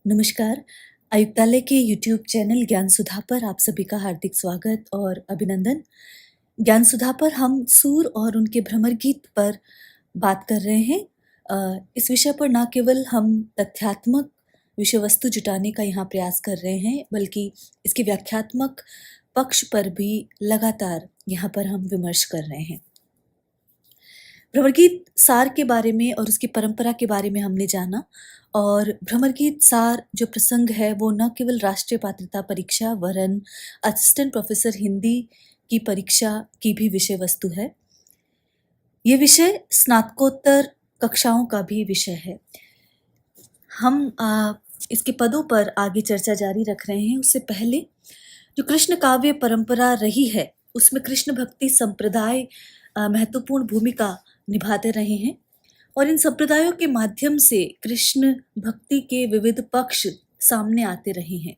नमस्कार। आयुक्तालय के यूट्यूब चैनल ज्ञान सुधा पर आप सभी का हार्दिक स्वागत और अभिनंदन। ज्ञान सुधा पर हम सूर और उनके भ्रमर गीत पर बात कर रहे हैं। इस विषय पर न केवल हम तथ्यात्मक विषय वस्तु जुटाने का यहाँ प्रयास कर रहे हैं, बल्कि इसके व्याख्यात्मक पक्ष पर भी लगातार यहाँ पर हम विमर्श कर रहे हैं। भ्रमर गीत सार के बारे में और उसकी परंपरा के बारे में हमने जाना, और भ्रमर गीत सार जो प्रसंग है वो न केवल राष्ट्रीय पात्रता परीक्षा वरन असिस्टेंट प्रोफेसर हिंदी की परीक्षा की भी विषय वस्तु है। ये विषय स्नातकोत्तर कक्षाओं का भी विषय है। हम इसके पदों पर आगे चर्चा जारी रख रहे हैं। उससे पहले जो कृष्ण काव्य परंपरा रही है उसमें कृष्ण भक्ति संप्रदाय महत्वपूर्ण भूमिका निभाते रहे हैं, और इन संप्रदायों के माध्यम से कृष्ण भक्ति के विविध पक्ष सामने आते रहे हैं।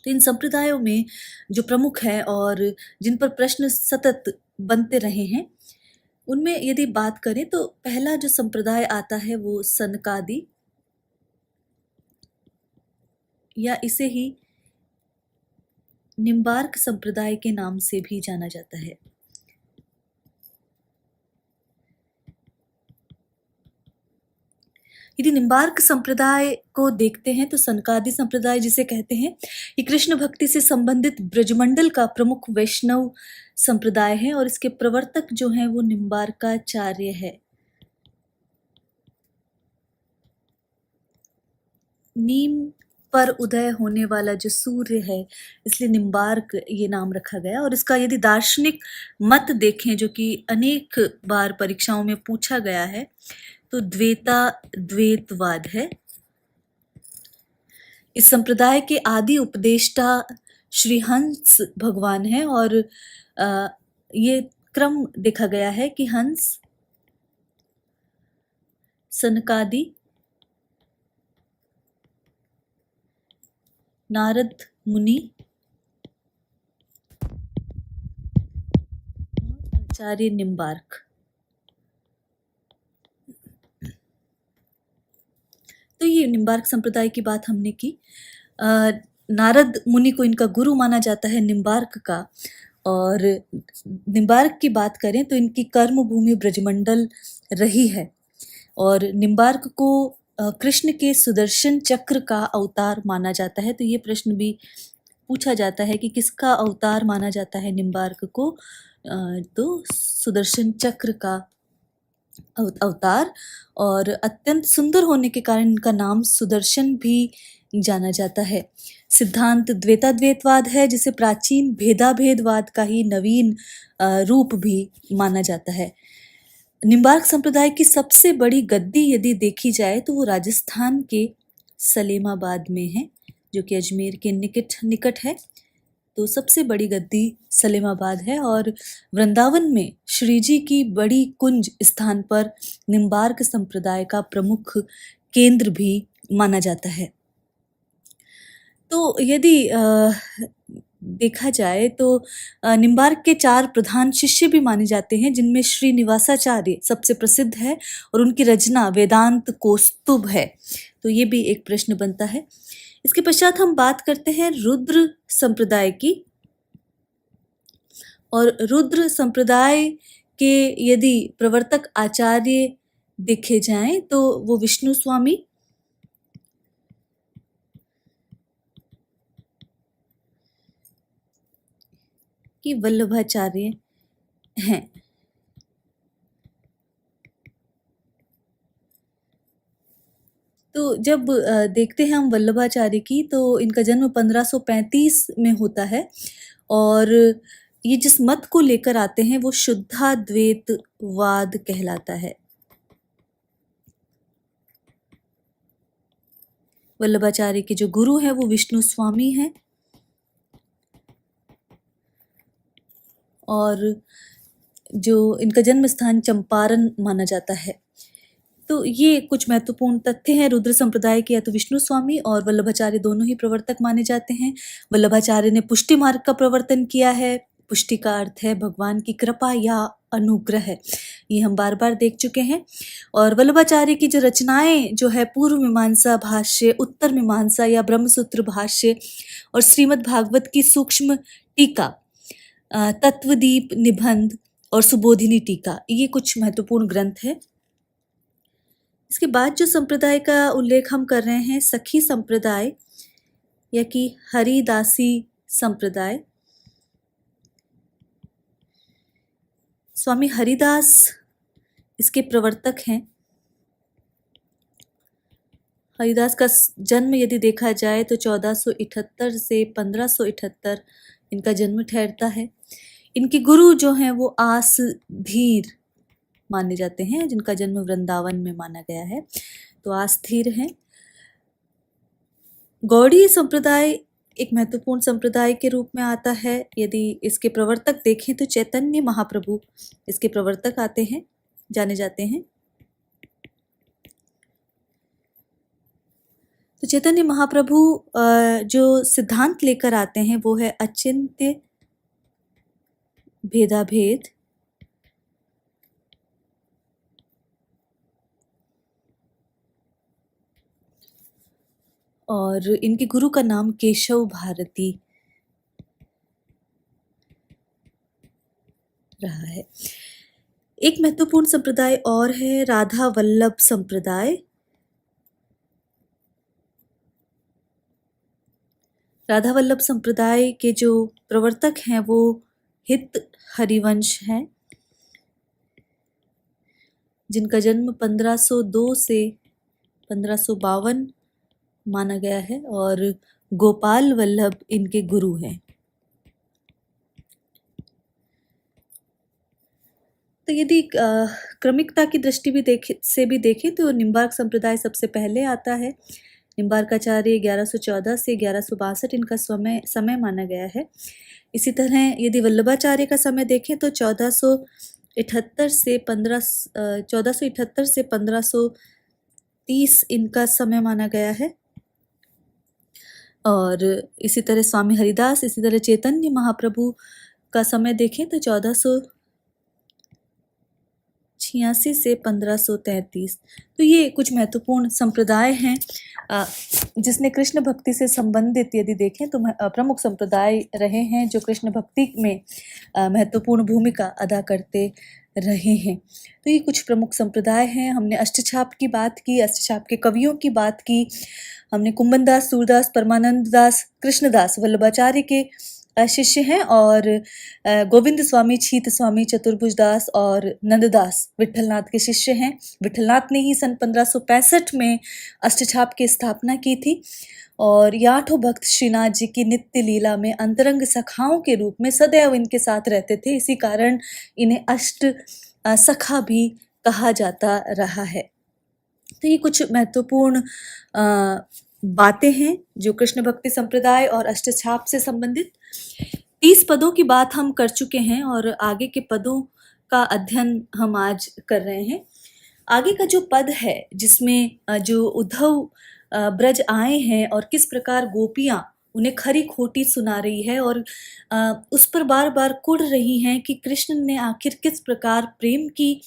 तो इन संप्रदायों में जो प्रमुख हैं और जिन पर प्रश्न सतत बनते रहे हैं, उनमें यदि बात करें तो पहला जो संप्रदाय आता है वो सनकादि, या इसे ही निम्बार्क संप्रदाय के नाम से भी जाना जाता है। यदि निम्बार्क संप्रदाय को देखते हैं तो सनकादि संप्रदाय जिसे कहते हैं, ये कृष्ण भक्ति से संबंधित ब्रजमंडल का प्रमुख वैष्णव संप्रदाय है, और इसके प्रवर्तक जो हैं वो निम्बार्काचार्य है। नीम पर उदय होने वाला जो सूर्य है, इसलिए निम्बार्क ये नाम रखा गया। और इसका यदि दार्शनिक मत देखें, जो कि अनेक बार परीक्षाओं में पूछा गया है, तो द्वैतवाद है। इस संप्रदाय के आदि उपदेष्टा श्री हंस भगवान है, और ये क्रम देखा गया है कि हंस, सनकादि, नारद मुनि, आचार्य निम्बार्क। तो ये निम्बार्क संप्रदाय की बात हमने की। नारद मुनि को इनका गुरु माना जाता है निम्बार्क का, और निम्बार्क की बात करें तो इनकी कर्म भूमि ब्रजमंडल रही है, और निम्बार्क को कृष्ण के सुदर्शन चक्र का अवतार माना जाता है। तो ये प्रश्न भी पूछा जाता है कि किसका अवतार माना जाता है निम्बार्क को, तो सुदर्शन चक्र का अवतार, और अत्यंत सुंदर होने के कारण इनका नाम सुदर्शन भी जाना जाता है। सिद्धांत द्वैताद्वैतवाद है, जिसे प्राचीन भेदाभेदवाद का ही नवीन रूप भी माना जाता है। निम्बार्क संप्रदाय की सबसे बड़ी गद्दी यदि देखी जाए तो वो राजस्थान के सलेमाबाद में है, जो कि अजमेर के निकट है। तो सबसे बड़ी गद्दी सलेमाबाद है, और वृंदावन में श्री जी की बड़ी कुंज स्थान पर निम्बार्क संप्रदाय का प्रमुख केंद्र भी माना जाता है। तो यदि देखा जाए तो निम्बार्क के 4 प्रधान शिष्य भी माने जाते हैं, जिनमें श्रीनिवासाचार्य सबसे प्रसिद्ध है, और उनकी रचना वेदांत कौस्तुभ है। तो ये भी एक प्रश्न बनता है। इसके पश्चात हम बात करते हैं रुद्र संप्रदाय की, और रुद्र संप्रदाय के यदि प्रवर्तक आचार्य देखे जाएं तो वो विष्णु स्वामी, की वल्लभाचार्य हैं। तो जब देखते हैं हम वल्लभाचार्य की, तो इनका जन्म 1535 में होता है, और ये जिस मत को लेकर आते हैं वो शुद्धाद्वैतवाद कहलाता है। वल्लभाचार्य के जो गुरु हैं वो विष्णु स्वामी हैं, और जो इनका जन्म स्थान चंपारण माना जाता है। तो ये कुछ महत्वपूर्ण तथ्य हैं रुद्र संप्रदाय के। या तो विष्णु स्वामी और वल्लभाचार्य दोनों ही प्रवर्तक माने जाते हैं। वल्लभाचार्य ने पुष्टि मार्ग का प्रवर्तन किया है। पुष्टि का अर्थ है भगवान की कृपा या अनुग्रह। ये हम बार बार देख चुके हैं। और वल्लभाचार्य की जो रचनाएं जो है पूर्व मीमांसा भाष्य, उत्तर मीमांसा या ब्रह्मसूत्र भाष्य और श्रीमद् भागवत की सूक्ष्म टीका, तत्वदीप निबंध और सुबोधिनी टीका, ये कुछ महत्वपूर्ण ग्रंथ है। इसके बाद जो संप्रदाय का उल्लेख हम कर रहे हैं, सखी संप्रदाय या कि हरिदासी संप्रदाय। स्वामी हरिदास इसके प्रवर्तक हैं। हरिदास का जन्म यदि देखा जाए तो 1478 से 1578 इनका जन्म ठहरता है। इनके गुरु जो हैं वो आस धीर माने जाते हैं, जिनका जन्म वृंदावन में माना गया है, तो आस्थिर हैं। गौड़ीय संप्रदाय एक महत्वपूर्ण संप्रदाय के रूप में आता है। यदि इसके प्रवर्तक देखें तो चैतन्य महाप्रभु इसके प्रवर्तक आते हैं, जाने जाते हैं। तो चैतन्य महाप्रभु जो सिद्धांत लेकर आते हैं वो है अचिंत्य भेदाभेद, और इनके गुरु का नाम केशव भारती रहा है। एक महत्वपूर्ण संप्रदाय और है राधा वल्लभ संप्रदाय। राधा वल्लभ संप्रदाय के जो प्रवर्तक हैं वो हित हरिवंश हैं, जिनका जन्म 1502 से 1552 माना गया है, और गोपाल वल्लभ इनके गुरु हैं। तो यदि क्रमिकता की दृष्टि भी देखें तो निम्बार्क संप्रदाय सबसे पहले आता है। निम्बार्काचार्य 1114 से 1162 इनका समय माना गया है। इसी तरह यदि वल्लभाचार्य का समय देखें तो 1478 से 1530 इनका समय माना गया है। और इसी तरह स्वामी हरिदास, इसी तरह चैतन्य महाप्रभु का समय देखें तो 1486 से 1533। तो ये कुछ महत्वपूर्ण संप्रदाय हैं। जिसने कृष्ण भक्ति से संबंधित यदि देखें तो प्रमुख संप्रदाय रहे हैं जो कृष्ण भक्ति में महत्वपूर्ण भूमिका अदा करते रहे हैं। तो ये कुछ प्रमुख संप्रदाय हैं। हमने अष्टछाप की बात की, अष्टछाप के कवियों की बात की, हमने कुंभन दास, सूरदास, परमानंद दास, कृष्णदास वल्लभाचार्य के शिष्य हैं, और गोविंद स्वामी, छीत स्वामी, चतुर्भुज दास और नंददास विठलनाथ के शिष्य हैं। विठलनाथ ने ही सन 1565 में अष्टछाप की स्थापना की थी, और ये आठों भक्त श्रीनाथ जी की नित्य लीला में अंतरंग सखाओं के रूप में सदैव इनके साथ रहते थे। इसी कारण इन्हें अष्ट सखा भी कहा जाता रहा है। तो ये कुछ महत्वपूर्ण बातें हैं जो कृष्ण भक्ति संप्रदाय और अष्टछाप से संबंधित। 30 पदों की बात हम कर चुके हैं, और आगे के पदों का अध्ययन हम आज कर रहे हैं। आगे का जो पद है जिसमें जो उद्धव ब्रज आए हैं और किस प्रकार गोपियां उन्हें खरी खोटी सुना रही है और उस पर बार बार कुढ़ रही हैं कि कृष्ण ने आखिर किस प्रकार प्रेम की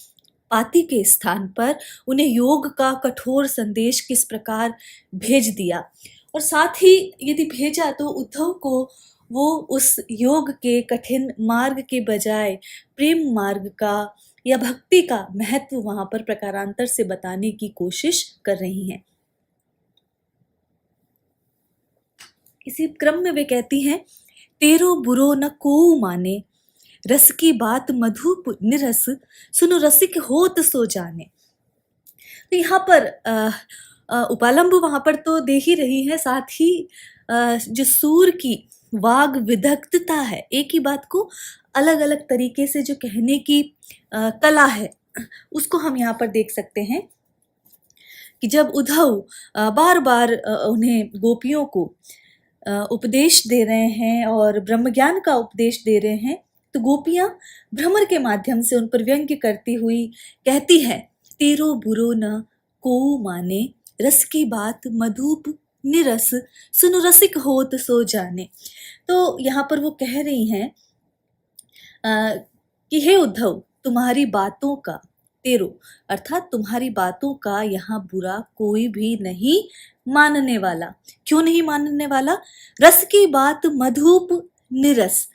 पाती के स्थान पर उन्हें योग का कठोर संदेश किस प्रकार भेज दिया, और साथ ही यदि भेजा तो उद्धव को वो उस योग के कठिन मार्ग के बजाय प्रेम मार्ग का या भक्ति का महत्व वहां पर प्रकारांतर से बताने की कोशिश कर रही हैं। इसी क्रम में वे कहती हैं, तेरो बुरो न को माने, रस की बात मधुप निरस, सुनो रसिक होत सो जाने। तो यहाँ पर उपालंब वहां पर तो दे ही रही है, साथ ही जो सूर की वाग विदग्धता है, एक ही बात को अलग अलग तरीके से जो कहने की कला है, उसको हम यहाँ पर देख सकते हैं कि जब उद्धव बार बार उन्हें गोपियों को उपदेश दे रहे हैं और ब्रह्म ज्ञान का उपदेश दे रहे हैं, तो गोपियां भ्रमर के माध्यम से उन पर व्यंग्य करती हुई कहती है, तेरो बुरो न को माने, रस की बात मधुप निरस, सुनो रसिक होत सो जाने। तो यहाँ पर वो कह रही हैं कि हे उद्धव, तुम्हारी बातों का तेरो, अर्थात तुम्हारी बातों का यहाँ बुरा कोई भी नहीं मानने वाला। क्यों नहीं मानने वाला? रस की बात मधुप निरस,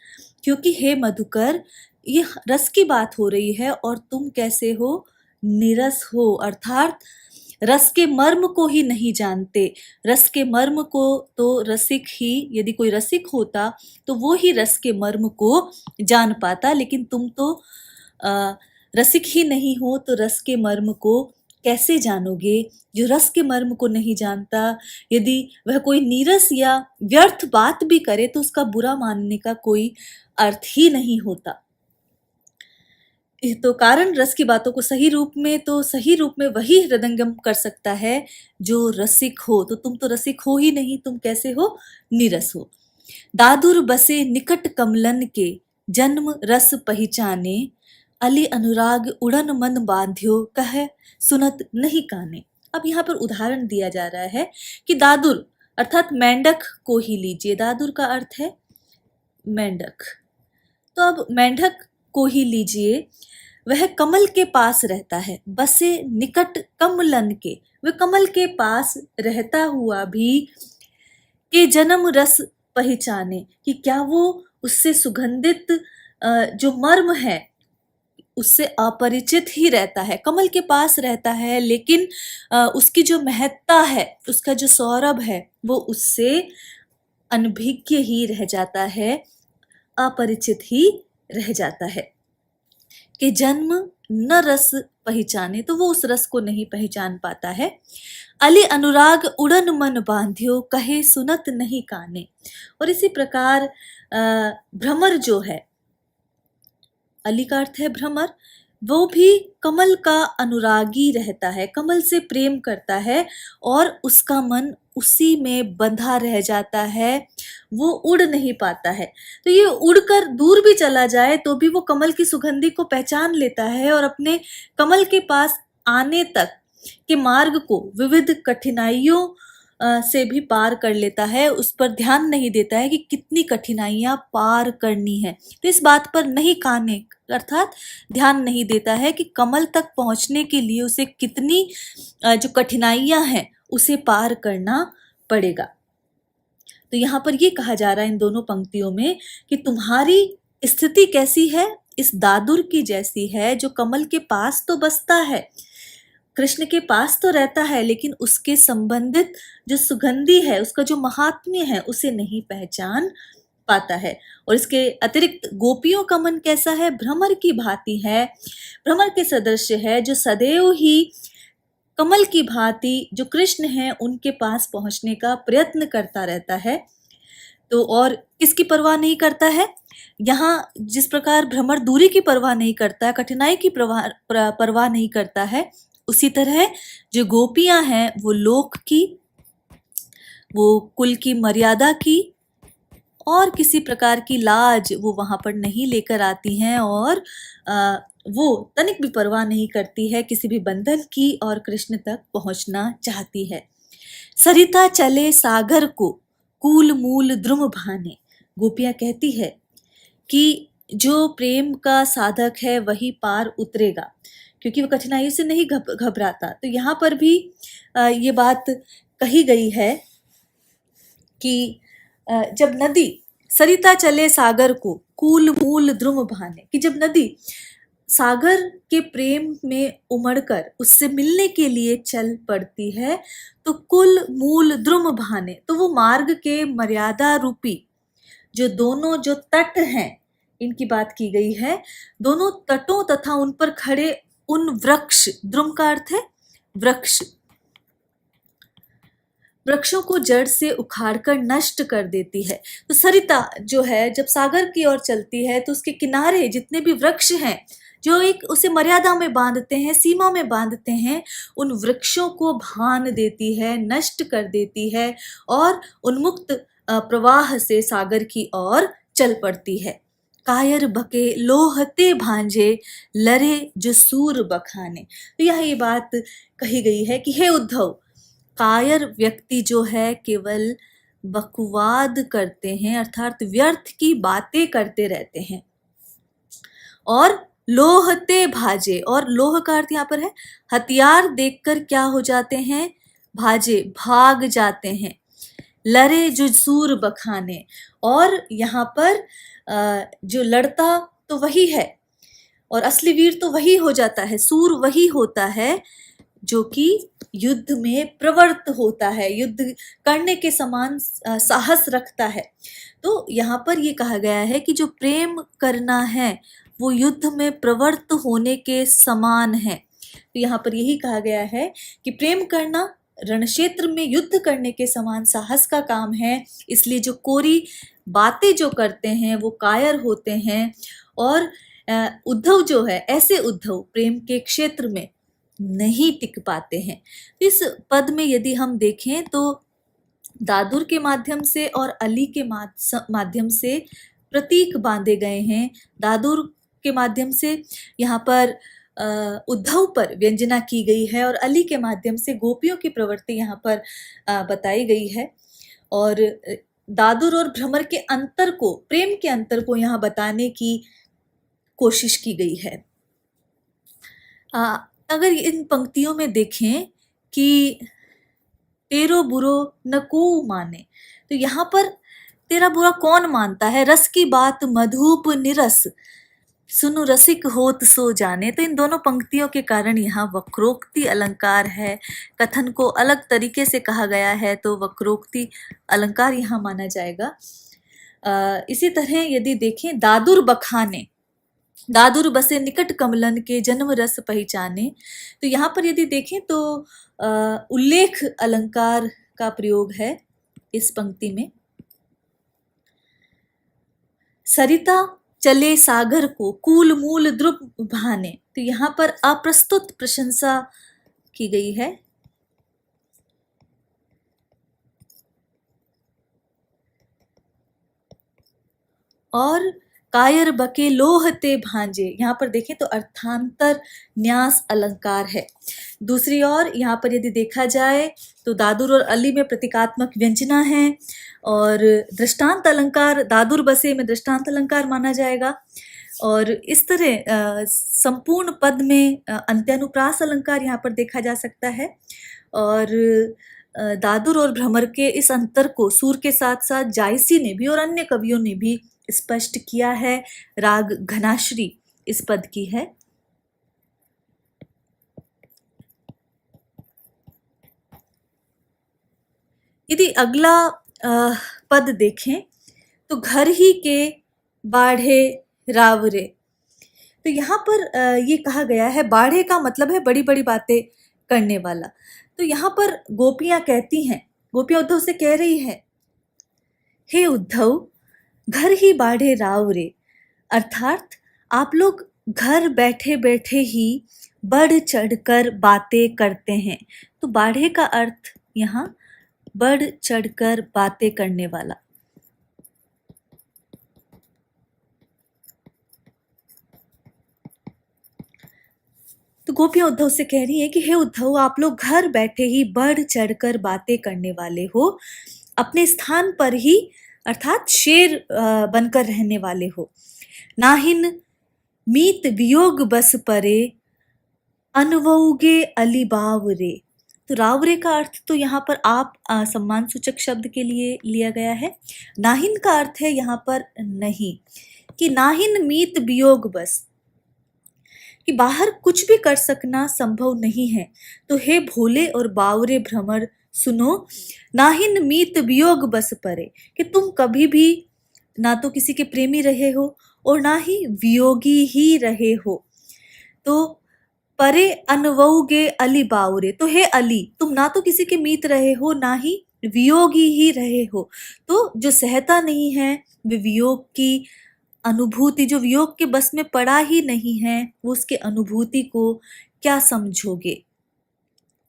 क्योंकि हे मधुकर, ये रस की बात हो रही है और तुम कैसे हो? निरस हो, अर्थात रस के मर्म को ही नहीं जानते। रस के मर्म को तो रसिक ही, यदि कोई रसिक होता तो वो ही रस के मर्म को जान पाता, लेकिन तुम तो रसिक ही नहीं हो तो रस के मर्म को कैसे जानोगे? जो रस के मर्म को नहीं जानता, यदि वह कोई नीरस या व्यर्थ बात भी करे तो उसका बुरा मानने का कोई अर्थ ही नहीं होता। तो कारण रस की बातों को सही रूप में वही हृदयंगम कर सकता है जो रसिक हो। तो तुम तो रसिक हो ही नहीं, तुम कैसे हो? नीरस हो। दादुर बसे निकट कमलन के, जन्म रस पहचाने, अली अनुराग उड़न मन बांध्यो, कहे सुनत नहीं काने। अब यहाँ पर उदाहरण दिया जा रहा है कि दादुर अर्थात मेंढक को ही लीजिए। दादुर का अर्थ है मेंढक। तो अब मेंढक को ही लीजिए, वह कमल के पास रहता है। बसे निकट कमलन के, वह कमल के पास रहता हुआ भी के जन्म रस पहचाने, कि क्या वो उससे सुगंधित जो मर्म है उससे अपरिचित ही रहता है। कमल के पास रहता है लेकिन उसकी जो महत्ता है, उसका जो सौरभ है, वो उससे अनभिज्ञ ही रह जाता है, अपरिचित ही रह जाता है। कि जन्म न रस पहचाने, तो वो उस रस को नहीं पहचान पाता है। अली अनुराग उड़न मन बांध्यो, कहे सुनत नहीं काने। और इसी प्रकार भ्रमर जो है, अली का अर्थ है भ्रमर, वो भी कमल का अनुरागी रहता है, कमल से प्रेम करता है और उसका मन उसी में बंधा रह जाता है, वो उड़ नहीं पाता है। तो ये उड़कर दूर भी चला जाए तो भी वो कमल की सुगंधि को पहचान लेता है और अपने कमल के पास आने तक के मार्ग को विविध कठिनाइयों से भी पार कर लेता है। उस पर ध्यान नहीं देता है कि कितनी कठिनाइयां पार करनी है, तो इस बात पर नहीं काने अर्थात ध्यान नहीं देता है कि कमल तक पहुंचने के लिए उसे कितनी जो कठिनाइयां हैं उसे पार करना पड़ेगा। तो यहाँ पर ये कहा जा रहा है इन दोनों पंक्तियों में कि तुम्हारी स्थिति कैसी है? इस दादुर की जैसी है जो कमल के पास तो बसता है, कृष्ण के पास तो रहता है, लेकिन उसके संबंधित जो सुगंधि है, उसका जो महात्म्य है, उसे नहीं पहचान पाता है। और इसके अतिरिक्त गोपियों का मन कैसा है? भ्रमर की भांति है, भ्रमर के सदृश है, जो सदैव ही कमल की भांति जो कृष्ण हैं उनके पास पहुंचने का प्रयत्न करता रहता है। तो और किसकी परवाह नहीं करता है? यहाँ जिस प्रकार भ्रमर दूरी की परवाह नहीं करता है, कठिनाई की परवाह नहीं करता है, उसी तरह जो गोपियां हैं वो लोक की, वो कुल की मर्यादा की और किसी प्रकार की लाज वो वहां पर नहीं लेकर आती हैं और वो तनिक भी परवाह नहीं करती है किसी भी बंधन की और कृष्ण तक पहुंचना चाहती है। सरिता चले सागर को, कूल मूल द्रुम भाने। गोपियां कहती है कि जो प्रेम का साधक है वही पार उतरेगा, क्योंकि वो कठिनाइयों से नहीं घबराता। तो यहाँ पर भी ये बात कही गई है कि जब नदी सरिता चले सागर को, कूल मूल द्रुम भाने, कि जब नदी सागर के प्रेम में उमड़कर उससे मिलने के लिए चल पड़ती है तो कुल मूल द्रुम भाने, तो वो मार्ग के मर्यादा रूपी जो दोनों जो तट हैं, इनकी बात की गई है, दोनों तटों तथा उन पर खड़े उन वृक्ष, द्रुम का अर्थ है वृक्ष, वृक्षों को जड़ से उखाड़कर नष्ट कर देती है। तो सरिता जो है जब सागर की ओर चलती है तो उसके किनारे जितने भी वृक्ष हैं जो एक उसे मर्यादा में बांधते हैं, सीमा में बांधते हैं, उन वृक्षों को भान देती है, नष्ट कर देती है और उन्मुक्त प्रवाह से सागर की ओर चल पड़ती है। कायर बके लोहते भांजे, लरे जो सूर बखाने। तो यह ये बात कही गई है कि हे उद्धव, कायर व्यक्ति जो है केवल बकवाद करते हैं, अर्थात व्यर्थ की बातें करते रहते हैं और लोहते भाजे, और लोह का अर्थ यहाँ पर है हथियार देखकर क्या हो जाते हैं, भाजे, भाग जाते हैं। लरे जो सूर बखाने, और यहाँ पर जो लड़ता तो वही है और असली वीर तो वही हो जाता है, सूर वही होता है जो कि युद्ध में प्रवृत्त होता है, युद्ध करने के समान साहस रखता है। तो यहाँ पर ये कहा गया है कि जो प्रेम करना है वो युद्ध में प्रवृत्त होने के समान है। तो यहाँ पर यही कहा गया है कि प्रेम करना रणक्षेत्र में युद्ध करने के समान साहस का काम है। इसलिए जो कोरी बातें जो करते हैं वो कायर होते हैं, और उद्धव जो है, ऐसे उद्धव प्रेम के क्षेत्र में नहीं टिक पाते हैं। इस पद में यदि हम देखें तो दादुर के माध्यम से और अली के माध्यम से प्रतीक बांधे गए हैं। दादुर के माध्यम से यहाँ पर उद्धव पर व्यंजना की गई है और अली के माध्यम से गोपियों की प्रवृत्ति यहाँ पर बताई गई है। और दादुर और भ्रमर के अंतर को, प्रेम के अंतर को यहाँ बताने की कोशिश की गई है। अगर इन पंक्तियों में देखें कि तेरो बुरो न को माने, तो यहाँ पर तेरा बुरा कौन मानता है, रस की बात मधुप निरस, सुनु रसिक होत सो जाने। तो इन दोनों पंक्तियों के कारण यहाँ वक्रोक्ति अलंकार है, कथन को अलग तरीके से कहा गया है तो वक्रोक्ति अलंकार यहाँ माना जाएगा। इसी तरह यदि देखें दादुर बखाने, दादुर बसे निकट कमलन के जन्म रस पहचाने, तो यहाँ पर यदि देखें तो उल्लेख अलंकार का प्रयोग है इस पंक्ति में। सरिता चले सागर को कूल मूल द्रुप भाने, तो यहाँ पर अप्रस्तुत प्रशंसा की गई है। और कायर बके लोहते भांजे, यहाँ पर देखें तो अर्थांतर न्यास अलंकार है। दूसरी ओर यहाँ पर यदि देखा जाए तो दादुर और अली में प्रतीकात्मक व्यंजना है, और दृष्टांत अलंकार दादुर बसे में दृष्टांत अलंकार माना जाएगा। और इस तरह संपूर्ण पद में अंत्यानुप्रास अलंकार यहाँ पर देखा जा सकता है। और दादुर और भ्रमर के इस अंतर को सूर के साथ साथ जायसी ने भी और अन्य कवियों ने भी स्पष्ट किया है। राग घनाश्री इस पद की है। यदि अगला पद देखें तो घर ही के बाढ़े रावरे, तो यहाँ पर ये कहा गया है, बाढ़े का मतलब है बड़ी बड़ी बातें करने वाला। तो यहाँ पर गोपियां कहती हैं, गोपियां उद्धव से कह रही है, हे उद्धव घर ही बाढ़े रावरे, अर्थात आप लोग घर बैठे बैठे ही बढ़ चढ़कर बातें करते हैं। तो बाढ़े का अर्थ यहाँ बढ़ चढ़कर बातें करने वाला। तो गोपियां उद्धव से कह रही हैं कि हे उद्धव आप लोग घर बैठे ही बढ़ चढ़कर बातें करने वाले हो, अपने स्थान पर ही अर्थात शेर बनकर रहने वाले हो। नाहिन मीत वियोग बस परे अनवउगे अली बावरे, तो रावरे का अर्थ तो यहाँ पर आप सम्मान सूचक शब्द के लिए लिया गया है। नाहिन का अर्थ है यहाँ पर नहीं, कि नाहिन मीत वियोग बस, कि बाहर कुछ भी कर सकना संभव नहीं है। तो हे भोले और बावरे भ्रमर सुनो, नाहिन मीत वियोग बस परे, कि तुम कभी भी ना तो किसी के प्रेमी रहे हो और ना ही वियोगी ही रहे हो। तो परे अनवउगे अली बावरे, तो हे अली तुम ना तो किसी के मीत रहे हो ना ही वियोगी ही रहे हो। तो जो सहता नहीं है वे वियोग की अनुभूति, जो वियोग के बस में पड़ा ही नहीं है, वो उसके अनुभूति को क्या समझोगे।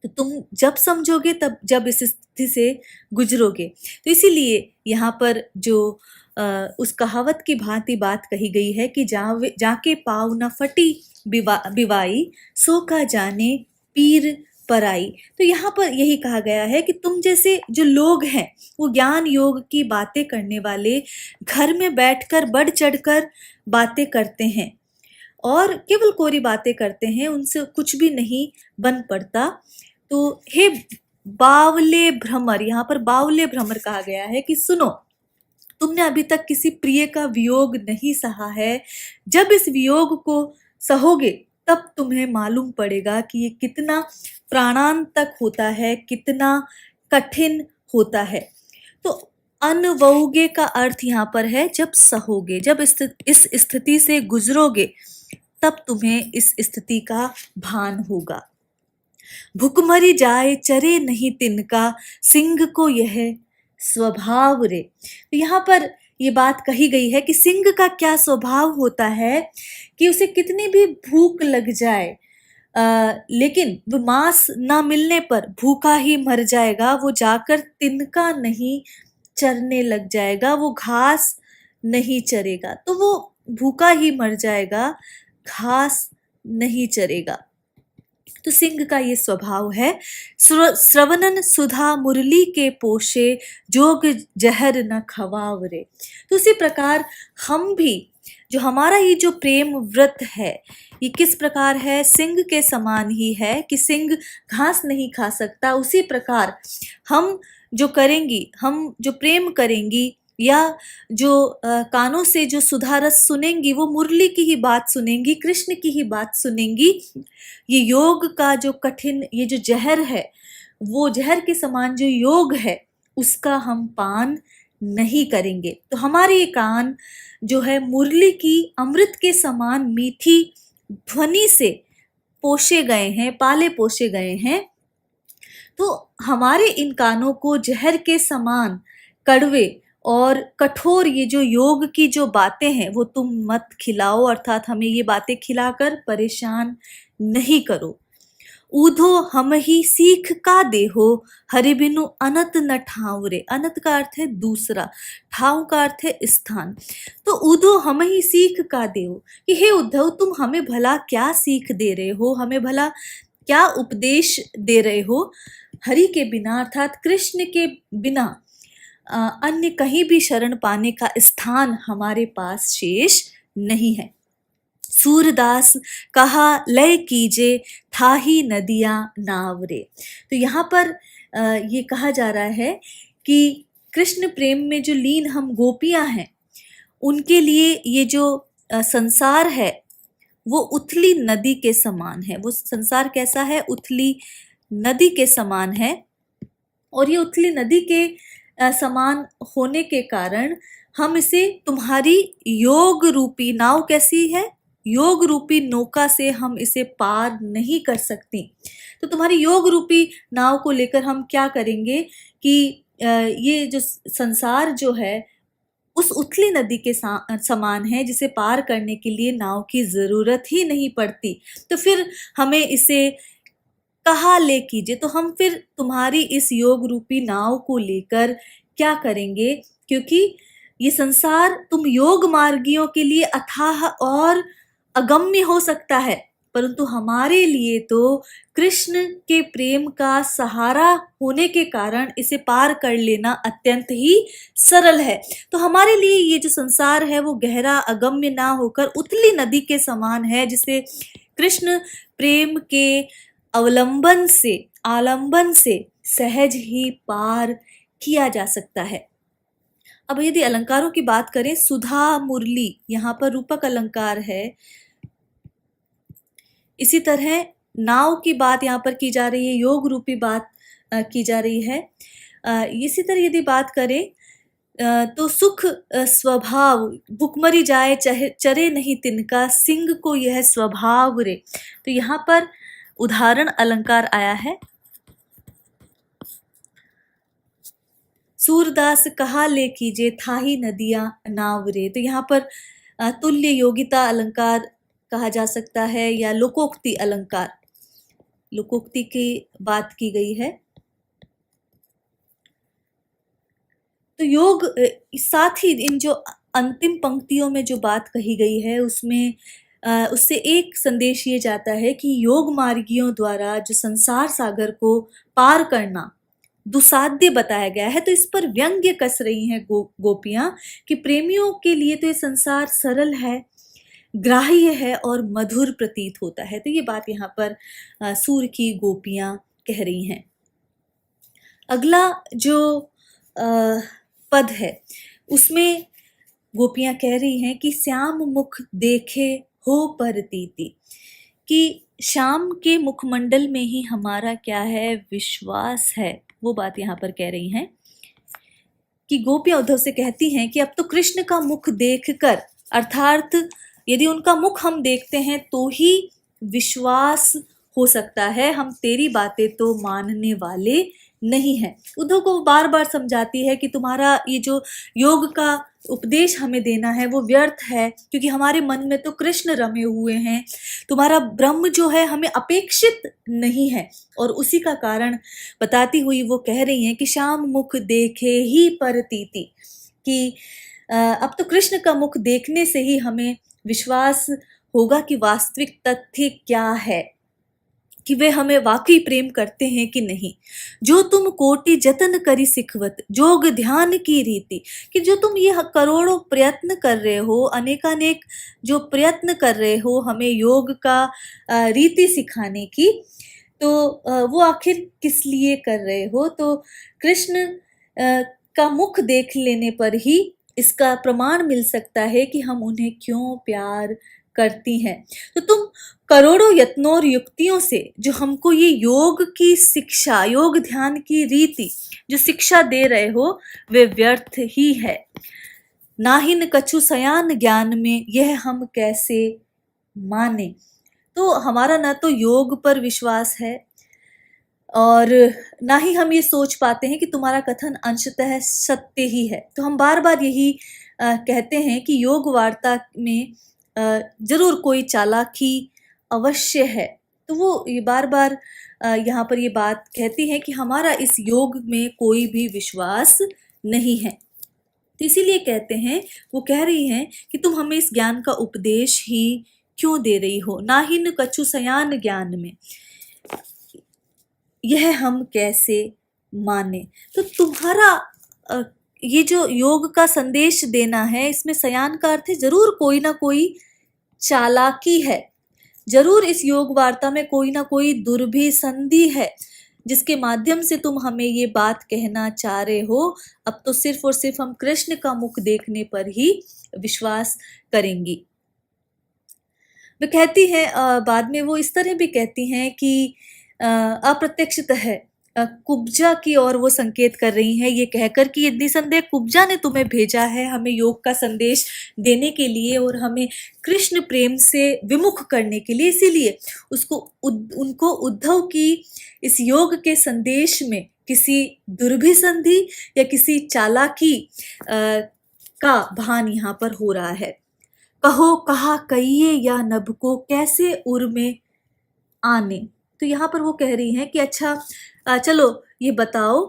तो तुम जब समझोगे तब जब इस स्थिति से गुजरोगे। तो इसीलिए यहाँ पर जो उस कहावत की भांति बात कही गई है कि जाके पाव न फटी बिवाई, सो का जाने पीर पराई। तो यहाँ पर यही कहा गया है कि तुम जैसे जो लोग हैं वो ज्ञान योग की बातें करने वाले घर में बैठकर बढ़ चढ़कर बातें करते हैं, और केवल कोरी बातें करते हैं, उनसे कुछ भी नहीं बन पड़ता। तो हे बावले भ्रमर, यहाँ पर बावले भ्रमर कहा गया है कि सुनो, तुमने अभी तक किसी प्रिय का वियोग नहीं सहा है। जब इस वियोग को सहोगे तब तुम्हें मालूम पड़ेगा कि ये कितना प्राणांतक होता है, कितना कठिन होता है। तो अनवोगे का अर्थ यहाँ पर है जब सहोगे, जब इस स्थिति से गुजरोगे तब तुम्हें इस स्थिति का भान होगा। भुखमरी जाए चरे नहीं तिनका, सिंह को यह स्वभाव रे। तो यहाँ पर ये बात कही गई है कि सिंह का क्या स्वभाव होता है कि उसे कितनी भी भूख लग जाए, लेकिन वो मांस ना मिलने पर भूखा ही मर जाएगा। वो जाकर तिनका नहीं चरने लग जाएगा, वो घास नहीं चरेगा, तो वो भूखा ही मर जाएगा, घास नहीं चरेगा। तो सिंह का ये स्वभाव है। श्रवणन सुधा मुरली के पोषे, जोग जहर न खवावरे। तो उसी प्रकार हम भी, जो हमारा ये जो प्रेम व्रत है, ये किस प्रकार है, सिंह के समान ही है कि सिंह घास नहीं खा सकता। उसी प्रकार हम जो करेंगी, हम जो प्रेम करेंगी या जो कानों से जो सुधा रस सुनेंगी, वो मुरली की ही बात सुनेंगी, कृष्ण की ही बात सुनेंगी। ये योग का जो कठिन, ये जो जहर है, वो जहर के समान जो योग है, उसका हम पान नहीं करेंगे। तो हमारे ये कान जो है मुरली की अमृत के समान मीठी ध्वनि से पोषे गए हैं, पाले पोषे गए हैं। तो हमारे इन कानों को जहर के समान कड़वे और कठोर ये जो योग की जो बातें हैं वो तुम मत खिलाओ, अर्थात हमें ये बातें खिलाकर परेशान नहीं करो। ऊधो हम ही सीख का देहो, हरि बिनु अनत न ठाव रे। अनत का अर्थ है दूसरा, ठाव का अर्थ है स्थान। तो ऊधो हम ही सीख का देहो, कि हे उद्धव, तुम हमें भला क्या सीख दे रहे हो, हमें भला क्या उपदेश दे रहे हो। हरि के बिना अर्थात कृष्ण के बिना अन्य कहीं भी शरण पाने का स्थान हमारे पास शेष नहीं है। सूरदास कहा लय कीजे, थाही नदियां नावरे। तो यहाँ पर ये कहा जा रहा है कि कृष्ण प्रेम में जो लीन हम गोपियां हैं, उनके लिए ये जो संसार है वो उथली नदी के समान है। वो संसार कैसा है, उथली नदी के समान है। और ये उथली नदी के समान होने के कारण हम इसे तुम्हारी योग रूपी नाव, कैसी है, योग रूपी नौका से हम इसे पार नहीं कर सकती। तो तुम्हारी योग रूपी नाव को लेकर हम क्या करेंगे कि ये जो संसार जो है उस उथली नदी के समान है, जिसे पार करने के लिए नाव की जरूरत ही नहीं पड़ती। तो फिर हमें इसे कहाँ ले कीजिए, तो हम फिर तुम्हारी इस योग रूपी नाव को लेकर क्या करेंगे, क्योंकि ये संसार तुम योग मार्गियों के लिए अथाह और अगम्य हो सकता है, परंतु हमारे लिए तो कृष्ण के प्रेम का सहारा होने के कारण इसे पार कर लेना अत्यंत ही सरल है। तो हमारे लिए ये जो संसार है वो गहरा अगम्य ना होकर उथली नदी के समान है, जिसे कृष्ण प्रेम के अवलंबन से, आलंबन से सहज ही पार किया जा सकता है। अब यदि अलंकारों की बात करें, सुधा मुरली यहाँ पर रूपक अलंकार है। इसी तरह नाव की बात यहाँ पर की जा रही है, योग रूपी बात की जा रही है। इसी तरह यदि बात करें तो सुख स्वभाव, भुखमरी जाए चरे नहीं तिनका, सिंह को यह स्वभाव रे। तो यहाँ पर उदाहरण अलंकार आया है। सूरदास कहा ले कीजे, थाही नदियां नावरे। तो यहाँ पर तुल्य योगिता अलंकार कहा जा सकता है या लोकोक्ति अलंकार, लोकोक्ति की बात की गई है। तो योग, साथ ही इन जो अंतिम पंक्तियों में जो बात कही गई है उसमें उससे एक संदेश ये जाता है कि योग मार्गियों द्वारा जो संसार सागर को पार करना दुसाध्य बताया गया है। तो इस पर व्यंग्य कस रही हैं गोपियां कि प्रेमियों के लिए तो ये संसार सरल है, ग्राह्य है और मधुर प्रतीत होता है। तो ये बात यहाँ पर सूर की गोपियाँ कह रही हैं। अगला जो पद है उसमें गोपियाँ कह रही हैं कि श्याम मुख देखे हो परतीति, कि श्याम के मुखमंडल में ही हमारा क्या है, विश्वास है। वो बात यहाँ पर कह रही हैं कि गोपियाँ उद्धव से कहती हैं कि अब तो कृष्ण का मुख देखकर, अर्थात यदि उनका मुख हम देखते हैं तो ही विश्वास हो सकता है, हम तेरी बातें तो मानने वाले नहीं हैं। उद्धव को बार बार समझाती है कि तुम्हारा ये जो योग का उपदेश हमें देना है वो व्यर्थ है, क्योंकि हमारे मन में तो कृष्ण रमे हुए हैं, तुम्हारा ब्रह्म जो है हमें अपेक्षित नहीं है। और उसी का कारण बताती हुई वो कह रही हैं कि श्याम मुख देखे ही परतीति, कि अब तो कृष्ण का मुख देखने से ही हमें विश्वास होगा कि वास्तविक तथ्य क्या है, कि वे हमें वाकई प्रेम करते हैं कि नहीं। जो तुम कोटि जतन करी सिखवत जोग ध्यान की रीति, कि जो तुम ये करोड़ों प्रयत्न कर रहे हो, अनेकानेक जो प्रयत्न कर रहे हो हमें योग का रीति सिखाने की, तो वो आखिर किस लिए कर रहे हो। तो कृष्ण का मुख देख लेने पर ही इसका प्रमाण मिल सकता है कि हम उन्हें क्यों प्यार करती हैं। तो तुम करोड़ों यत्नों और युक्तियों से जो हमको ये योग की शिक्षा, योग ध्यान की रीति जो शिक्षा दे रहे हो, वे व्यर्थ ही है। नाहिन कछु सयान ज्ञान में यह हम कैसे माने। तो हमारा ना तो योग पर विश्वास है और ना ही हम ये सोच पाते हैं कि तुम्हारा कथन अंशतः सत्य ही है। तो हम बार बार यही कहते हैं कि योग वार्ता में जरूर कोई चालाकी अवश्य है। तो वो ये बार बार यहाँ पर ये बात कहती है कि हमारा इस योग में कोई भी विश्वास नहीं है। तो इसीलिए कहते हैं, वो कह रही हैं कि तुम हमें इस ज्ञान का उपदेश ही क्यों दे रही हो। नाहिन कछु सयान ज्ञान में यह हम कैसे माने। तो तुम्हारा ये जो योग का संदेश देना है, इसमें सयान का अर्थ है जरूर कोई ना कोई चालाकी है, जरूर इस योग वार्ता में कोई ना कोई दुर्भी संधि है जिसके माध्यम से तुम हमें ये बात कहना चाह रहे हो। अब तो सिर्फ और सिर्फ हम कृष्ण का मुख देखने पर ही विश्वास करेंगी। वे कहती हैं बाद में वो इस तरह भी कहती हैं कि अप्रत्यक्षतः कुब्जा की ओर वो संकेत कर रही हैं, ये कहकर कि निसंदेह कुब्जा ने तुम्हें भेजा है हमें योग का संदेश देने के लिए और हमें कृष्ण प्रेम से विमुख करने के लिए। इसीलिए उनको उद्धव की इस योग के संदेश में किसी दुर्भिसंधि या किसी चालाकी का भान यहाँ पर हो रहा है। कहो कहा कहिए या नभ को कैसे उर में आने। तो यहाँ पर वो कह रही हैं कि अच्छा चलो ये बताओ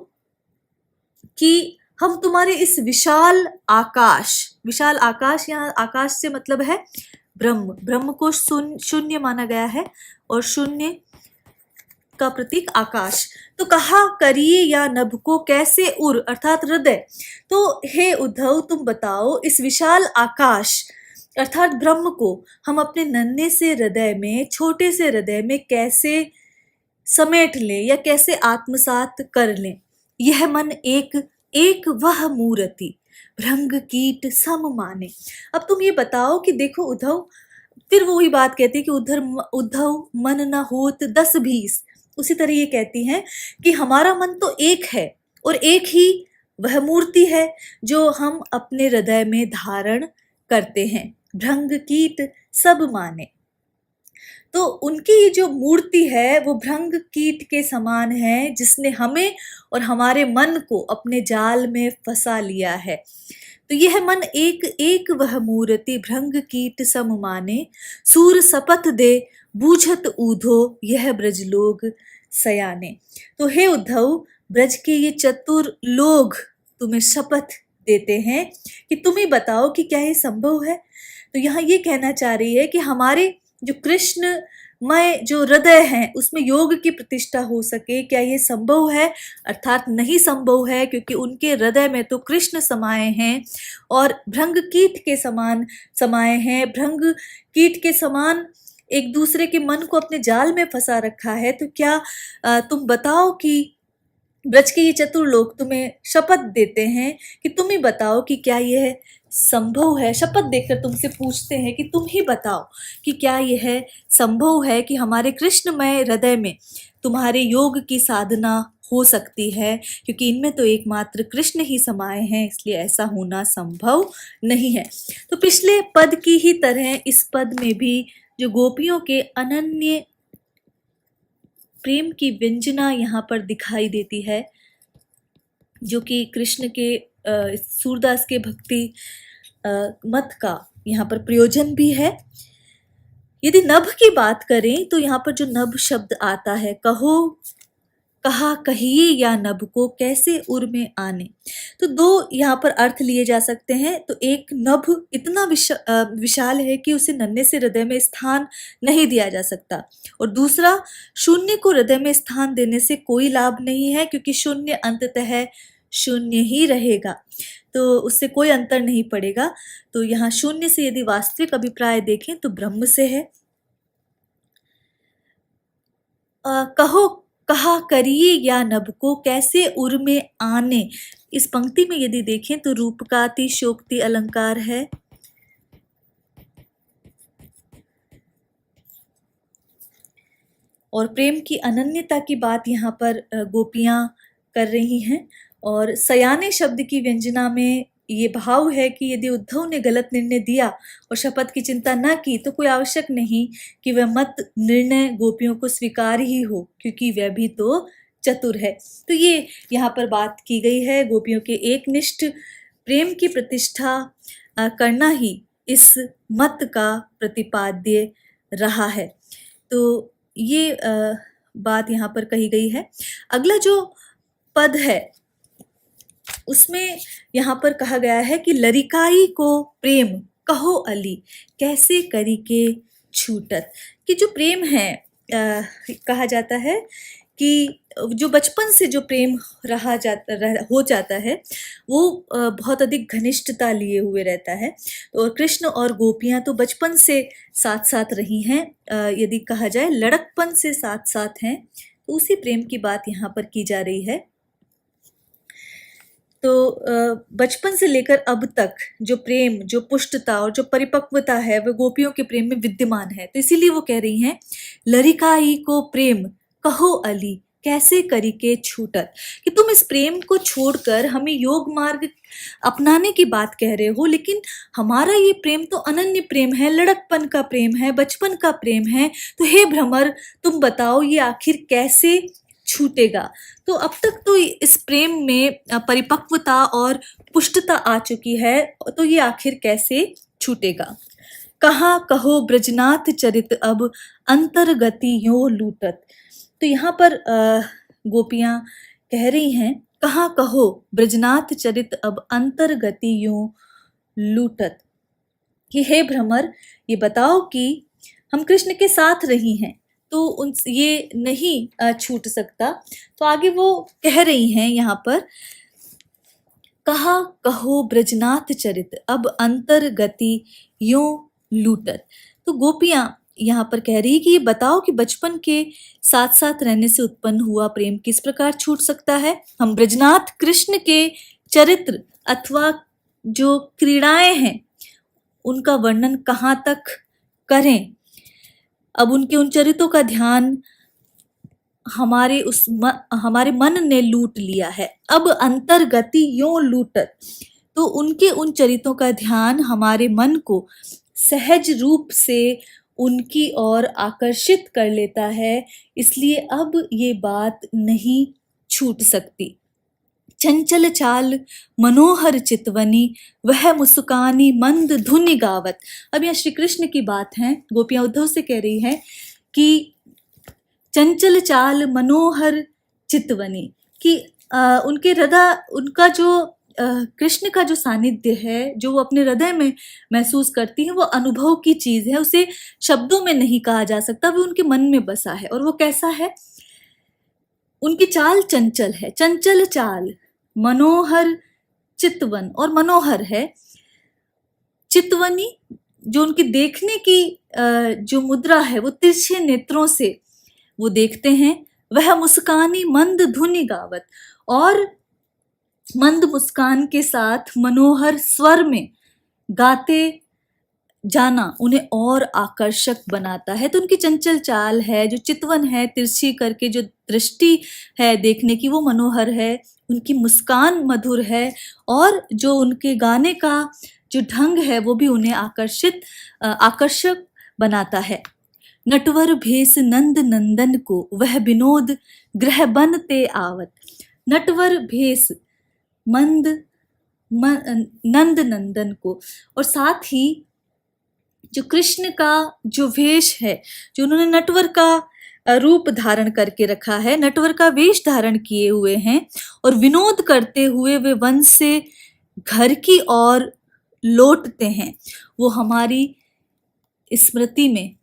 कि हम तुम्हारे इस विशाल आकाश, यहाँ आकाश से मतलब है ब्रह्म को शून्य माना गया है और शून्य का प्रतीक आकाश। तो कहा करिए या नभ को कैसे उर अर्थात हृदय। तो हे उद्धव तुम बताओ इस विशाल आकाश अर्थात ब्रह्म को हम अपने नन्हे से हृदय में, छोटे से हृदय में कैसे समेट लें या कैसे आत्मसात कर लें। यह मन एक वह मूर्ति भृंग कीट सम माने। अब तुम ये बताओ कि देखो उद्धव, फिर वो वही बात कहती है कि उद्धव मन न होत 10-20। उसी तरह ये कहती हैं कि हमारा मन तो एक है और एक ही वह मूर्ति है जो हम अपने हृदय में धारण करते हैं। भृंग कीट सब माने। तो उनकी ये जो मूर्ति है वो भृंग कीट के समान है जिसने हमें और हमारे मन को अपने जाल में फंसा लिया है। तो यह मन एक वह मूर्ति भृंग कीट सम माने। सूर शपथ दे बूझत ऊधो यह ब्रज लोग सयाने। तो हे उद्धव, ब्रज के ये चतुर लोग तुम्हें शपथ देते हैं कि तुम ही बताओ कि क्या ये संभव है। तो यहाँ ये कहना चाह रही है कि हमारे जो कृष्ण मय जो हृदय है उसमें योग की प्रतिष्ठा हो सके, क्या ये संभव है? अर्थात नहीं संभव है, क्योंकि उनके हृदय में तो कृष्ण समाये हैं और भृंग कीट के समान समाये हैं। भृंग कीट के समान एक दूसरे के मन को अपने जाल में फंसा रखा है। तो क्या तुम बताओ कि ब्रज के ये चतुर लोग तुम्हें शपथ देते हैं कि तुम ही बताओ कि क्या यह संभव है। शपथ देकर तुमसे पूछते हैं कि तुम ही बताओ कि क्या यह संभव है कि हमारे कृष्णमय हृदय में तुम्हारे योग की साधना हो सकती है, क्योंकि इनमें तो एकमात्र कृष्ण ही समाये हैं, इसलिए ऐसा होना संभव नहीं है। तो पिछले पद की ही तरह इस पद में भी जो गोपियों के अनन्य प्रेम की व्यंजना यहाँ पर दिखाई देती है, जो कि कृष्ण के सूरदास के भक्ति मत का यहाँ पर प्रयोजन भी है। यदि नभ की बात करें तो यहाँ पर जो नभ शब्द आता है, कहो कहा कहिए या नभ को कैसे उर में आने, तो दो यहाँ पर अर्थ लिए जा सकते हैं। तो एक, नभ इतना विशाल है कि उसे नन्हे से हृदय में स्थान नहीं दिया जा सकता, और दूसरा, शून्य को हृदय में स्थान देने से कोई लाभ नहीं है, क्योंकि शून्य अंततः शून्य ही रहेगा, तो उससे कोई अंतर नहीं पड़ेगा। तो यहाँ शून्य से यदि वास्तविक अभिप्राय देखें तो ब्रह्म से है। कहो कहा करिए या नभ को कैसे उर में आने, इस पंक्ति में यदि देखें तो रूपकाति शोक्ति अलंकार है। और प्रेम की अनन्यता की बात यहाँ पर गोपियां कर रही हैं। और सयाने शब्द की व्यंजना में ये भाव है कि यदि उद्धव ने गलत निर्णय दिया और शपथ की चिंता न की तो कोई आवश्यक नहीं कि वह मत निर्णय गोपियों को स्वीकार ही हो, क्योंकि वह भी तो चतुर है। तो ये यहाँ पर बात की गई है, गोपियों के एकनिष्ठ प्रेम की प्रतिष्ठा करना ही इस मत का प्रतिपाद्य रहा है। तो ये बात यहाँ पर कही गई है। अगला जो पद है उसमें यहाँ पर कहा गया है कि लरिकाई को प्रेम कहो अली कैसे करी के छूटत, कि जो प्रेम है कहा जाता है कि जो बचपन से जो प्रेम हो जाता है वो बहुत अधिक घनिष्ठता लिए हुए रहता है। और कृष्ण और गोपियां तो बचपन से साथ साथ रही हैं, यदि कहा जाए लड़कपन से साथ साथ हैं, तो उसी प्रेम की बात यहाँ पर की जा रही है। तो बचपन से लेकर अब तक जो प्रेम, जो पुष्टता और जो परिपक्वता है वह गोपियों के प्रेम में विद्यमान है। तो इसीलिए वो कह रही हैं लरिकाई को प्रेम कहो अली कैसे करी के छूटत, कि तुम इस प्रेम को छोड़कर हमें योग मार्ग अपनाने की बात कह रहे हो, लेकिन हमारा ये प्रेम तो अनन्य प्रेम है, लड़कपन का प्रेम है, बचपन का प्रेम है। तो हे भ्रमर, तुम बताओ ये आखिर कैसे छूटेगा। तो अब तक तो इस प्रेम में परिपक्वता और पुष्टता आ चुकी है, तो ये आखिर कैसे छूटेगा। कहाँ कहो ब्रजनाथ चरित अब अंतर्गति यो लूटत, तो यहाँ पर गोपियां कह रही हैं कहाँ कहो ब्रजनाथ चरित अब अंतर्गति यो लूटत, कि हे भ्रमर ये बताओ कि हम कृष्ण के साथ रही हैं तो उन ये नहीं छूट सकता। तो आगे वो कह रही हैं यहाँ पर कहा कहो ब्रजनाथ चरित अब अंतर्गति यो लूटत, तो गोपियां यहाँ पर कह रही है कि ये बताओ कि बचपन के साथ साथ रहने से उत्पन्न हुआ प्रेम किस प्रकार छूट सकता है। हम ब्रजनाथ कृष्ण के चरित्र अथवा जो क्रीड़ाएं हैं उनका वर्णन कहाँ तक करें। अब उनके उन चरित्रों का ध्यान हमारे मन ने लूट लिया है। अब अंतर्गति यो लूटत, तो उनके उन चरित्रों का ध्यान हमारे मन को सहज रूप से उनकी ओर आकर्षित कर लेता है, इसलिए अब ये बात नहीं छूट सकती। चंचल चाल मनोहर चितवनी वह मुस्कानी मंद धुनि गावत। अब यहाँ श्री कृष्ण की बात है, गोपियां उद्धव से कह रही हैं कि चंचल चाल मनोहर चितवनी, कि उनके हृदय, उनका जो कृष्ण का जो सानिध्य है, जो वो अपने हृदय में महसूस करती है, वो अनुभव की चीज है, उसे शब्दों में नहीं कहा जा सकता, वो उनके मन में बसा है। और वो कैसा है? उनकी चाल चंचल है, चंचल चाल, मनोहर चितवन, और मनोहर है। चितवनी, जो उनकी देखने की जो मुद्रा है, वो तिरछे नेत्रों से वो देखते हैं। वह मुस्कानी मंद धुनि गावत, और मंद मुस्कान के साथ मनोहर स्वर में गाते जाना उन्हें और आकर्षक बनाता है। तो उनकी चंचल चाल है, जो चितवन है, तिरछी करके जो दृष्टि है देखने की, वो मनोहर है। उनकी मुस्कान मधुर है, और जो उनके गाने का जो ढंग है वो भी उन्हें आकर्षक बनाता है। नटवर भेष नंद नंदन को, वह विनोद ग्रह बनते आवत। नटवर भेष नंद नंदन को, और साथ ही जो कृष्ण का जो वेश है, जो उन्होंने नटवर का रूप धारण करके रखा है, नटवर का वेश धारण किए हुए हैं, और विनोद करते हुए वे वन से घर की ओर लौटते हैं, वो हमारी स्मृति में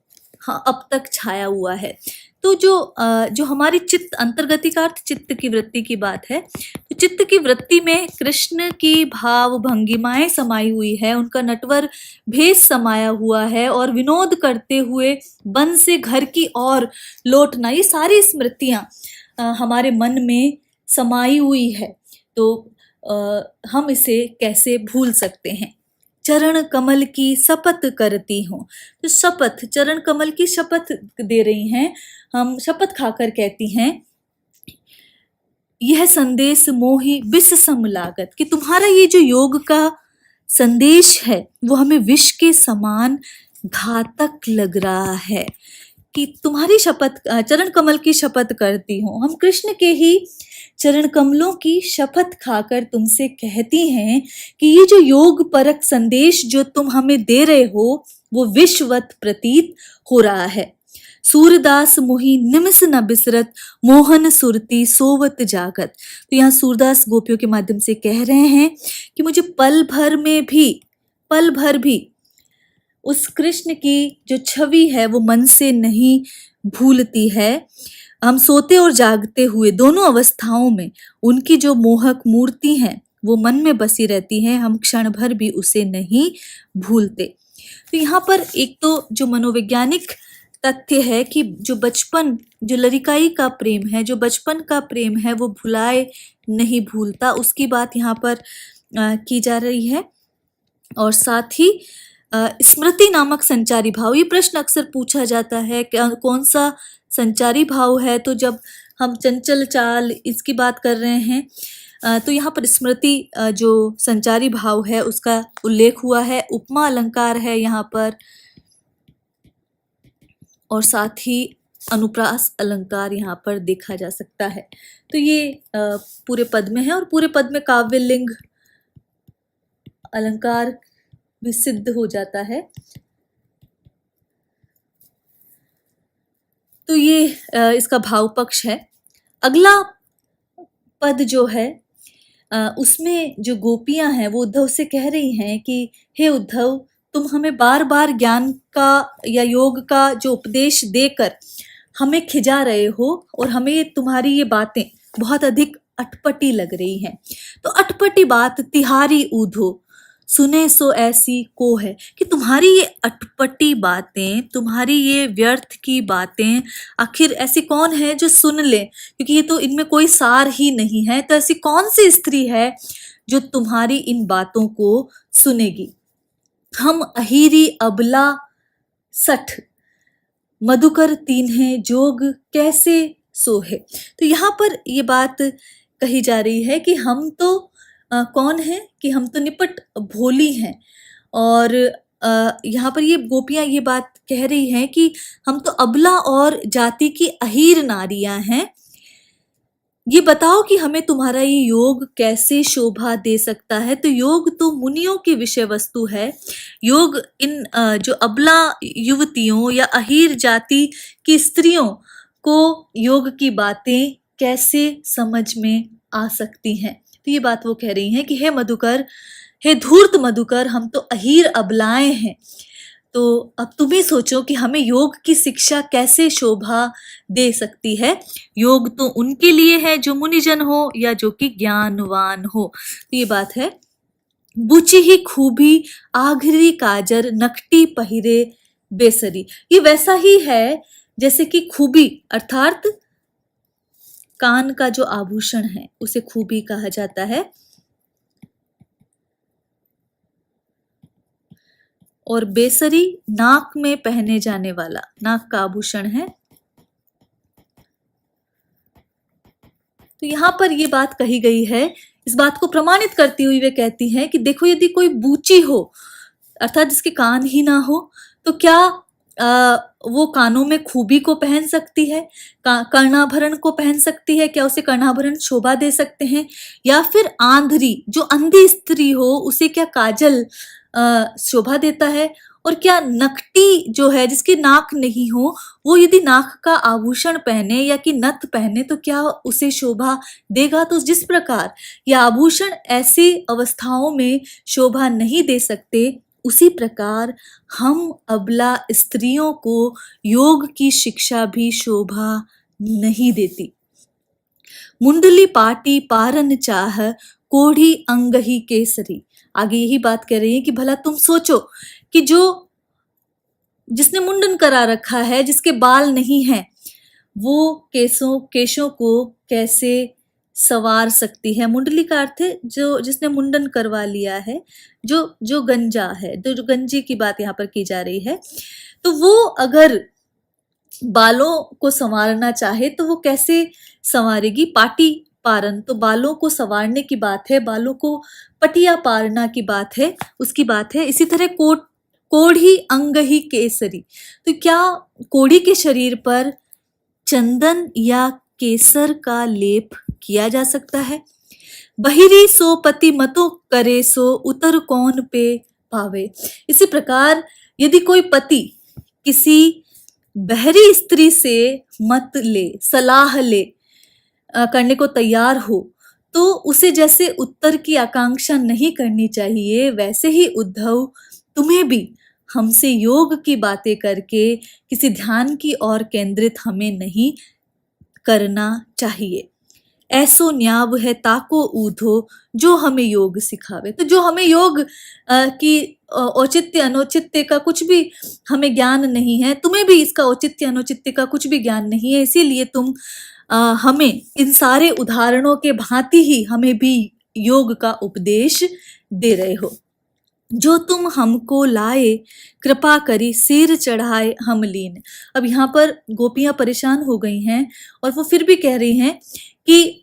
अब तक छाया हुआ है। तो जो हमारी चित्त अंतर्गति का अर्थ चित्त की वृत्ति की बात है, तो चित्त की वृत्ति में कृष्ण की भाव भंगिमाएं समाई हुई है, उनका नटवर भेष समाया हुआ है, और विनोद करते हुए वन से घर की ओर लौटना, ये सारी स्मृतियां हमारे मन में समाई हुई है। तो हम इसे कैसे भूल सकते हैं? चरण कमल की शपथ करती हूँ, तो शपथ, चरण कमल की शपथ दे रही हैं, हम शपथ खाकर कहती हैं, यह संदेश मोहि विष सम लागत, कि तुम्हारा ये जो योग का संदेश है वो हमें विष के समान घातक लग रहा है। कि तुम्हारी शपथ, चरण कमल की शपथ करती हूँ, हम कृष्ण के ही चरण कमलों की शपथ खाकर तुमसे कहती हैं कि ये जो योग परक संदेश जो तुम हमें दे रहे हो वो विश्ववत प्रतीत हो रहा है। सूरदास मोहि निमिष न बिसरत, मोहन सुरती सोवत जागत। तो यहाँ सूरदास गोपियों के माध्यम से कह रहे हैं कि मुझे पल भर भी उस कृष्ण की जो छवि है वो मन से नहीं भूलती है। हम सोते और जागते हुए दोनों अवस्थाओं में उनकी जो मोहक मूर्ति है वो मन में बसी रहती है, हम क्षण भर भी उसे नहीं भूलते। तो यहाँ पर एक तो जो मनोवैज्ञानिक तथ्य है कि जो बचपन, जो लड़िकाई का प्रेम है, जो बचपन का प्रेम है वो भुलाए नहीं भूलता, उसकी बात यहाँ पर की जा रही है। और साथ ही स्मृति नामक संचारी भाव, ये प्रश्न अक्सर पूछा जाता है कि कौन सा संचारी भाव है। तो जब हम चंचल चाल इसकी बात कर रहे हैं तो यहाँ पर स्मृति जो संचारी भाव है उसका उल्लेख हुआ है। उपमा अलंकार है यहाँ पर, और साथ ही अनुप्रास अलंकार यहाँ पर देखा जा सकता है। तो ये पूरे पद में है, और पूरे पद में काव्य लिंग अलंकार भी सिद्ध हो जाता है। तो ये इसका भाव पक्ष है। अगला पद जो है उसमें जो गोपियां हैं वो उद्धव से कह रही हैं कि हे उद्धव, तुम हमें बार बार ज्ञान का या योग का जो उपदेश देकर हमें खिजा रहे हो, और हमें तुम्हारी ये बातें बहुत अधिक अटपटी लग रही हैं। तो अटपटी बात तिहारी ऊधो सुने सो ऐसी को है, कि तुम्हारी ये अटपटी बातें, तुम्हारी ये व्यर्थ की बातें आखिर ऐसी कौन है जो सुन ले, क्योंकि ये तो इनमें कोई सार ही नहीं है। तो ऐसी कौन सी स्त्री है जो तुम्हारी इन बातों को सुनेगी? हम अहीरी अबला सठ, मधुकर तीन्हे जोग कैसे सोहे। तो यहाँ पर ये बात कही जा रही है कि हम तो कौन है, कि हम तो निपट भोली हैं। और यहाँ पर ये गोपियां ये बात कह रही हैं कि हम तो अबला और जाति की अहीर नारियां हैं। ये बताओ कि हमें तुम्हारा ये योग कैसे शोभा दे सकता है। तो योग तो मुनियों की विषय वस्तु है। योग इन जो अबला युवतियों या अहीर जाति की स्त्रियों को योग की बातें कैसे समझ में आ सकती हैं। तो ये बात वो कह रही हैं कि हे मधुकर, हे धूर्त मधुकर, हम तो अहीर अबलाएं हैं। तो अब तुम ही सोचो कि हमें योग की शिक्षा कैसे शोभा दे सकती है। योग तो उनके लिए है जो मुनिजन हो या जो कि ज्ञानवान हो। तो ये बात है, बुचि ही खूबी आघरी काजर नकटी पहिरे बेसरी। ये वैसा ही है जैसे कि खूबी अर्थात कान का जो आभूषण है उसे खूबी कहा जाता है, और बेसरी नाक में पहने जाने वाला, नाक का आभूषण है। तो यहां पर ये बात कही गई है, इस बात को प्रमाणित करती हुई वे कहती हैं कि देखो, यदि कोई बूची हो अर्थात जिसके कान ही ना हो, तो क्या वो कानों में खूबी को पहन सकती है, कर्णाभरण को पहन सकती है? क्या उसे कर्णाभरण शोभा दे सकते हैं? या फिर आंधरी, जो अंधी स्त्री हो, उसे क्या काजल शोभा देता है? और क्या नकटी जो है, जिसकी नाक नहीं हो, वो यदि नाक का आभूषण पहने या कि नथ पहने तो क्या उसे शोभा देगा? तो जिस प्रकार ये आभूषण ऐसी अवस्थाओं में शोभा नहीं दे सकते, उसी प्रकार हम अबला स्त्रियों को योग की शिक्षा भी शोभा नहीं देती। मुंडली पाटी पारन चाह कोढ़ी अंगही केसरी। आगे यही बात कह रही है कि भला तुम सोचो कि जिसने मुंडन करा रखा है, जिसके बाल नहीं हैं, वो केशों को कैसे सवार सकती है? मुंडली का अर्थ है जो जिसने मुंडन करवा लिया है, जो गंजा है, जो गंजी की बात यहाँ पर की जा रही है। तो वो अगर बालों को संवारना चाहे तो वो कैसे संवारेगी? पाटी पारन, तो बालों को संवारने की बात है, बालों को पटिया पारना की बात है, उसकी बात है। इसी तरह कोढ़ी अंग ही केसरी, तो क्या कोढ़ी के शरीर पर चंदन या केसर का लेप किया जा सकता है? बहिरी सो पति मतो करे सो उतर कौन पे पावे। इसी प्रकार यदि कोई पति किसी बहरी स्त्री से मत ले, सलाह ले करने को तैयार हो, तो उसे जैसे उत्तर की आकांक्षा नहीं करनी चाहिए, वैसे ही उद्धव तुम्हें भी हमसे योग की बातें करके किसी ध्यान की ओर केंद्रित हमें नहीं करना चाहिए। ऐसो न्याव है ताको ऊधो जो हमें योग सिखावे। तो जो हमें योग की औचित्य अनौचित्य का कुछ भी हमें ज्ञान नहीं है, तुम्हें भी इसका औचित्य अनौचित्य का कुछ भी ज्ञान नहीं है, इसीलिए तुम हमें इन सारे उदाहरणों के भांति ही हमें भी योग का उपदेश दे रहे हो। जो तुम हमको लाए कृपा करी सिर चढ़ाए हम लीन। अब यहाँ पर गोपियां परेशान हो गई हैं और वो फिर भी कह रही हैं कि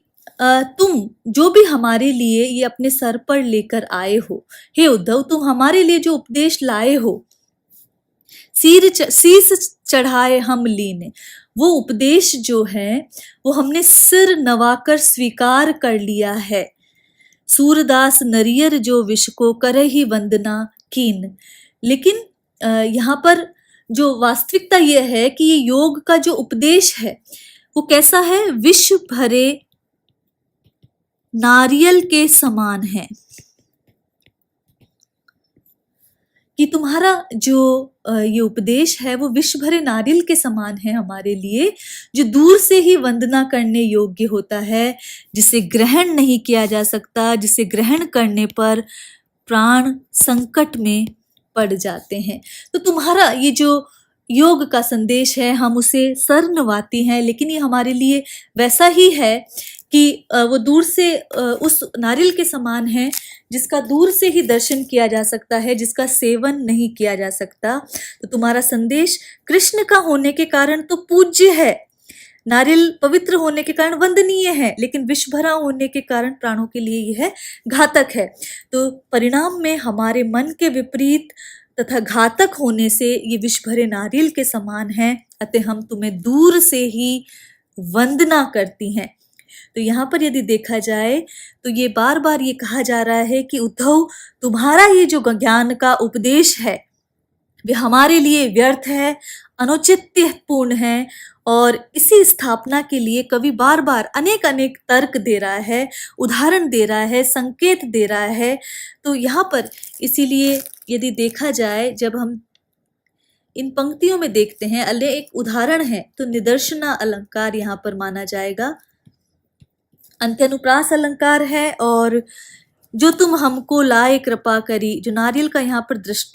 तुम जो भी हमारे लिए ये अपने सर पर लेकर आए हो, हे उद्धव, तुम हमारे लिए जो उपदेश लाए हो, शीस चढ़ाए हम लीन, वो उपदेश जो है वो हमने सिर नवाकर स्वीकार कर लिया है। सूरदास नरियर जो विष को करे ही वंदना कीन। लेकिन यहाँ पर जो वास्तविकता यह है कि ये योग का जो उपदेश है वो कैसा है? विष भरे नारियल के समान है, कि तुम्हारा जो ये उपदेश है वो विष भरे नारियल के समान है हमारे लिए, जो दूर से ही वंदना करने योग्य होता है, जिसे ग्रहण नहीं किया जा सकता, जिसे ग्रहण करने पर प्राण संकट में पड़ जाते हैं। तो तुम्हारा ये जो योग का संदेश है, हम उसे सर नवाती हैं, लेकिन ये हमारे लिए वैसा ही है कि वो दूर से उस नारियल के समान है जिसका दूर से ही दर्शन किया जा सकता है, जिसका सेवन नहीं किया जा सकता। तो तुम्हारा संदेश कृष्ण का होने के कारण तो पूज्य है, नारियल पवित्र होने के कारण वंदनीय है, लेकिन विष भरा होने के कारण प्राणों के लिए यह घातक है। तो परिणाम में हमारे मन के विपरीत तथा घातक होने से ये विष भरे नारियल के समान है, अतः हम तुम्हें दूर से ही वंदना करती हैं। तो यहाँ पर यदि देखा जाए तो ये बार बार ये कहा जा रहा है कि उद्धव, तुम्हारा ये जो ज्ञान का उपदेश है वे हमारे लिए व्यर्थ है, अनौचित्यपूर्ण है और इसी स्थापना के लिए कवि बार बार अनेक अनेक तर्क दे रहा है, उदाहरण दे रहा है, संकेत दे रहा है। तो यहाँ पर इसीलिए यदि देखा जाए, जब हम इन पंक्तियों में देखते हैं, एक उदाहरण है तो निदर्शना अलंकार यहाँ पर माना जाएगा। अंत्यानुप्रास अलंकार है और जो तुम हमको लाए कृपा करी, जो नारियल का यहाँ पर दृष्टांत